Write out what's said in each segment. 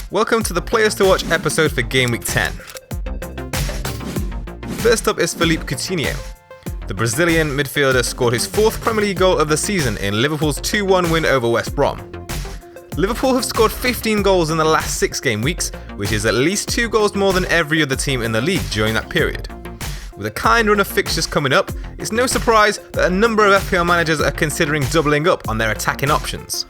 Welcome to the Players to Watch episode for Game Week 10. First up is Filipe Coutinho. The Brazilian midfielder scored his fourth Premier League goal of the season in Liverpool's 2-1 win over West Brom. Liverpool have scored 15 goals in the last 6 game weeks, which is at least 2 goals more than every other team in the league during that period. With a kind run of fixtures coming up, it's no surprise that a number of FPL managers are considering doubling up on their attacking options.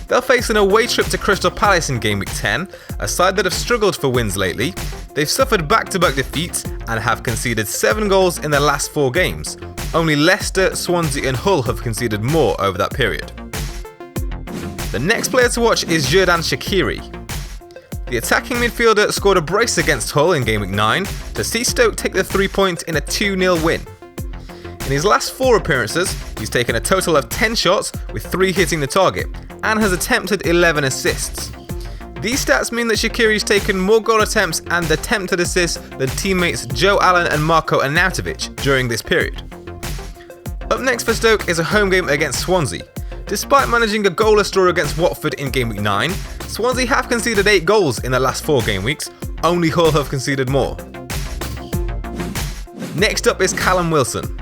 They'll face an away trip to Crystal Palace in Game Week 10, a side that have struggled for wins lately. They've suffered back-to-back defeats and have conceded 7 goals in their last 4 games. Only Leicester, Swansea and Hull have conceded more over that period. The next player to watch is Xherdan Shaqiri. The attacking midfielder scored a brace against Hull in Game Week 9 to see Stoke take the 3 points in a 2-0 win. In his last 4 appearances, he's taken a total of 10 shots with 3 hitting the target and has attempted 11 assists. These stats mean that Shaqiri's taken more goal attempts and attempted assists than teammates Joe Allen and Marko Arnautovic during this period. Up next for Stoke is a home game against Swansea. Despite managing a goalless draw against Watford in Game Week 9, Swansea have conceded 8 goals in the last 4 game weeks, only Hull have conceded more. Next up is Callum Wilson.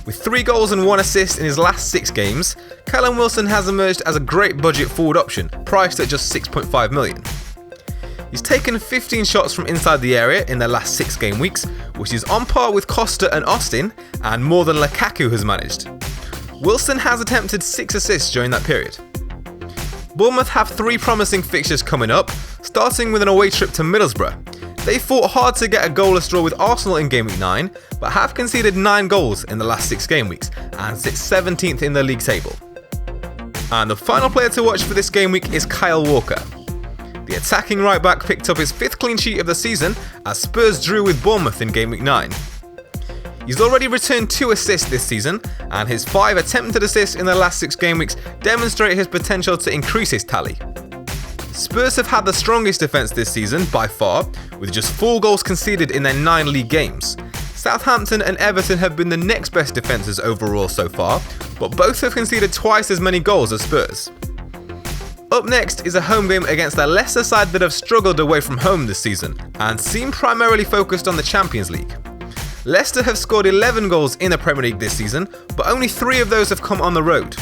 With 3 goals and 1 assist in his last 6 games, Callum Wilson has emerged as a great budget forward option, priced at just 6.5 million. He's taken 15 shots from inside the area in their last 6 game weeks, which is on par with Costa and Austin, and more than Lukaku has managed. Wilson has attempted 6 assists during that period. Bournemouth have 3 promising fixtures coming up, starting with an away trip to Middlesbrough. They fought hard to get a goalless draw with Arsenal in Game Week 9, but have conceded 9 goals in the last 6 game weeks and sit 17th in the league table. And the final player to watch for this game week is Kyle Walker. The attacking right back picked up his 5th clean sheet of the season as Spurs drew with Bournemouth in Game Week 9. He's already returned 2 assists this season, and his 5 attempted assists in the last 6 game weeks demonstrate his potential to increase his tally. Spurs have had the strongest defence this season by far, with just 4 goals conceded in their 9 league games. Southampton and Everton have been the next best defences overall so far, but both have conceded twice as many goals as Spurs. Up next is a home game against a Leicester side that have struggled away from home this season, and seem primarily focused on the Champions League. Leicester have scored 11 goals in the Premier League this season, but only 3 of those have come on the road.